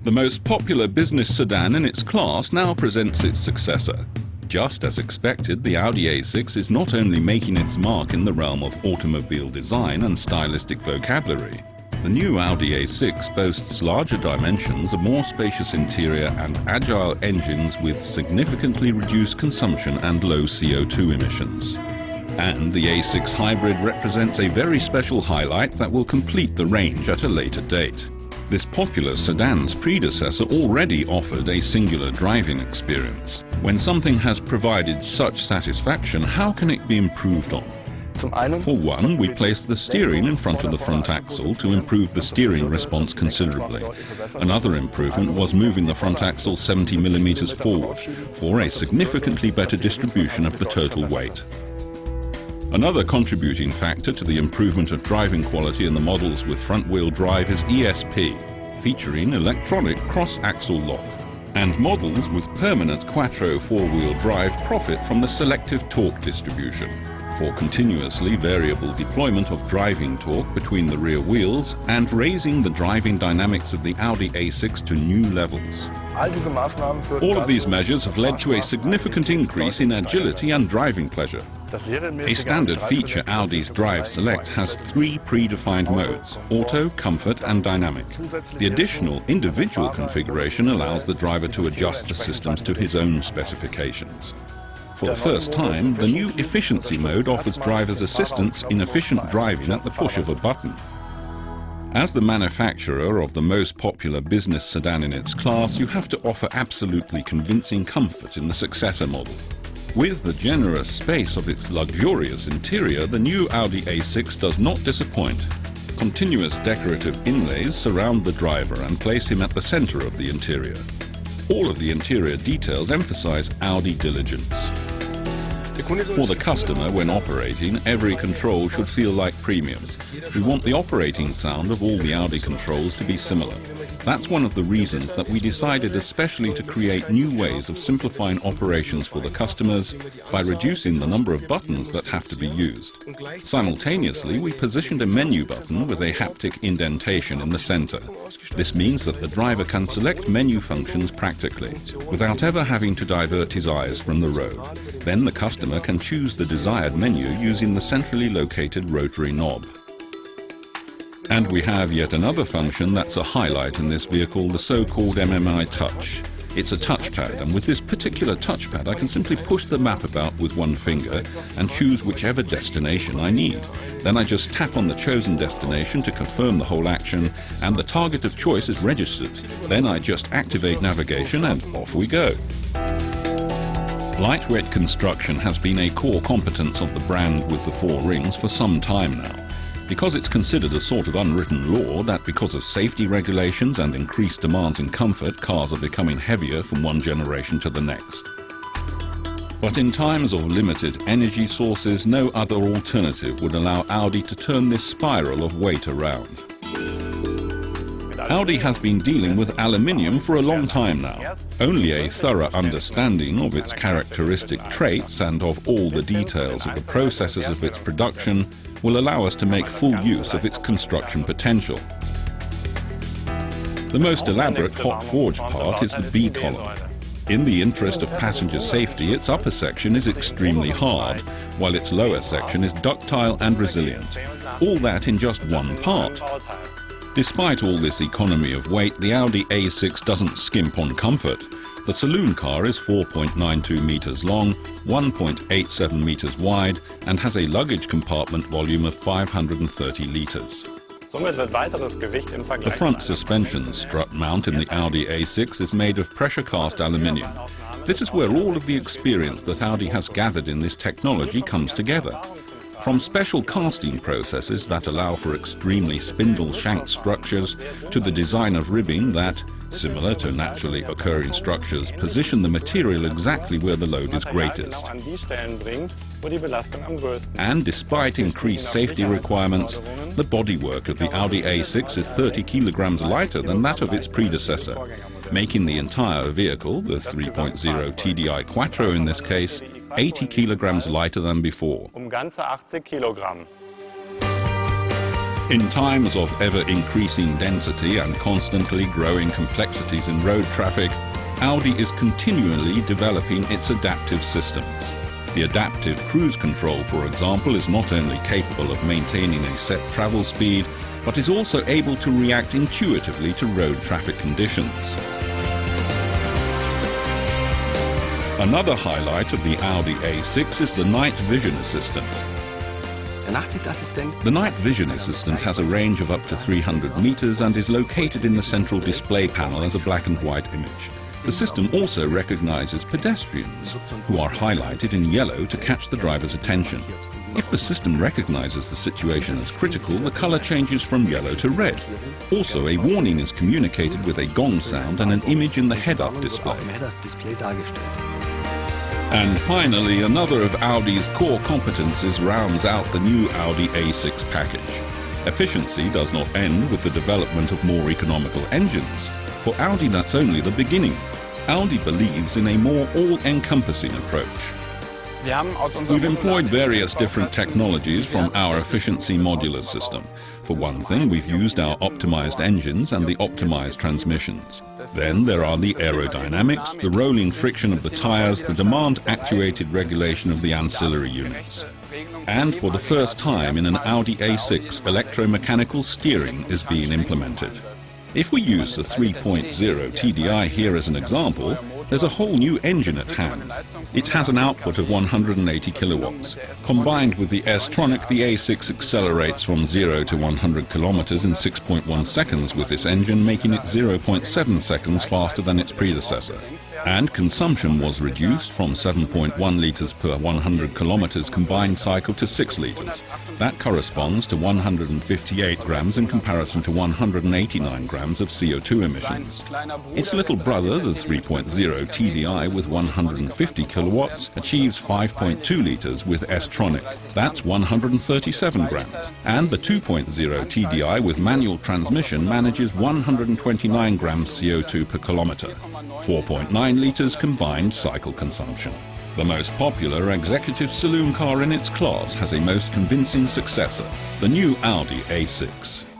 The most popular business sedan in its class now presents its successor. Just as expected, the Audi A6 is not only making its mark in the realm of automobile design and stylistic vocabulary. The new Audi A6 boasts larger dimensions, a more spacious interior and agile engines with significantly reduced consumption and low CO2 emissions. And the A6 Hybrid represents a very special highlight that will complete the range at a later date. This popular sedan's predecessor already offered a singular driving experience. When something has provided such satisfaction, how can it be improved on? For one, we placed the steering in front of the front axle to improve the steering response considerably. Another improvement was moving the front axle 70 millimeters forward for a significantly better distribution of the total weight. Another contributing factor to the improvement of driving quality in the models with front-wheel drive is ESP, featuring electronic cross-axle lock. And models with permanent quattro four-wheel drive profit from the selective torque distribution for continuously variable deployment of driving torque between the rear wheels and raising the driving dynamics of the Audi A6 to new levels. All of these measures have led to a significant increase in agility and driving pleasure. A standard feature Audi's Drive Select has 3 predefined modes: Auto, Comfort and Dynamic. The additional individual configuration allows the driver to adjust the systems to his own specifications. For the first time, the new Efficiency mode offers drivers assistance in efficient driving at the push of a button. As the manufacturer of the most popular business sedan in its class, you have to offer absolutely convincing comfort in the successor model. With the generous space of its luxurious interior, the new Audi A6 does not disappoint. Continuous decorative inlays surround the driver and place him at the center of the interior. All of the interior details emphasize Audi diligence. For the customer, when operating, every control should feel like premium. We want the operating sound of all the Audi controls to be similar. That's one of the reasons that we decided especially to create new ways of simplifying operations for the customers by reducing the number of buttons that have to be used. Simultaneously, we positioned a menu button with a haptic indentation in the center. This means that the driver can select menu functions practically, without ever having to divert his eyes from the road. Then the customer can choose the desired menu using the centrally located rotary knob. And we have yet another function that's a highlight in this vehicle, the so-called MMI Touch. It's a touchpad, and with this particular touchpad I can simply push the map about with one finger and choose whichever destination I need. Then I just tap on the chosen destination to confirm the whole action, and the target of choice is registered. Then I just activate navigation and off we go. Lightweight construction has been a core competence of the brand with the 4 rings for some time now. Because it's considered a sort of unwritten law that because of safety regulations and increased demands in comfort, cars are becoming heavier from one generation to the next. But in times of limited energy sources, no other alternative would allow Audi to turn this spiral of weight around. Audi has been dealing with aluminium for a long time now. Only a thorough understanding of its characteristic traits and of all the details of the processes of its production will allow us to make full use of its construction potential. The most elaborate hot forged part is the B column. In the interest of passenger safety, its upper section is extremely hard, while its lower section is ductile and resilient. All that in just one part. Despite all this economy of weight, the Audi A6 doesn't skimp on comfort. The saloon car is 4.92 meters long, 1.87 meters wide, and has a luggage compartment volume of 530 liters. The front suspension strut mount in the Audi A6 is made of pressure cast aluminium. This is where all of the experience that Audi has gathered in this technology comes together. From special casting processes that allow for extremely spindle-shanked structures to the design of ribbing that, similar to naturally occurring structures, position the material exactly where the load is greatest. And despite increased safety requirements, the bodywork of the Audi A6 is 30 kilograms lighter than that of its predecessor, making the entire vehicle, the 3.0 TDI Quattro in this case, 80 kilograms lighter than before. In times of ever-increasing density and constantly growing complexities in road traffic, Audi is continually developing its adaptive systems. The adaptive cruise control, for example, is not only capable of maintaining a set travel speed, but is also able to react intuitively to road traffic conditions. Another highlight of the Audi A6 is the night vision assistant. The night vision assistant has a range of up to 300 meters and is located in the central display panel as a black and white image. The system also recognizes pedestrians, who are highlighted in yellow to catch the driver's attention. If the system recognizes the situation as critical, the color changes from yellow to red. Also, a warning is communicated with a gong sound and an image in the head-up display. And finally, another of Audi's core competencies rounds out the new Audi A6 package. Efficiency does not end with the development of more economical engines. For Audi, that's only the beginning. Audi believes in a more all-encompassing approach. We've employed various different technologies from our efficiency modular system. For one thing, we've used our optimized engines and the optimized transmissions. Then there are the aerodynamics, the rolling friction of the tires, the demand-actuated regulation of the ancillary units. And for the first time in an Audi A6, electromechanical steering is being implemented. If we use the 3.0 TDI here as an example, there's a whole new engine at hand. It has an output of 180 kilowatts. Combined with the S-tronic, the A6 accelerates from 0 to 100 kilometers in 6.1 seconds with this engine, making it 0.7 seconds faster than its predecessor. And consumption was reduced from 7.1 litres per 100 kilometers combined cycle to 6 litres. That corresponds to 158 grams in comparison to 189 grams of CO2 emissions. Its little brother, the 3.0 TDI with 150 kilowatts, achieves 5.2 litres with S-tronic. That's 137 grams. And the 2.0 TDI with manual transmission manages 129 grams CO2 per kilometre. 4.9 litres combined cycle consumption. The most popular executive saloon car in its class has a most convincing successor, the new Audi A6.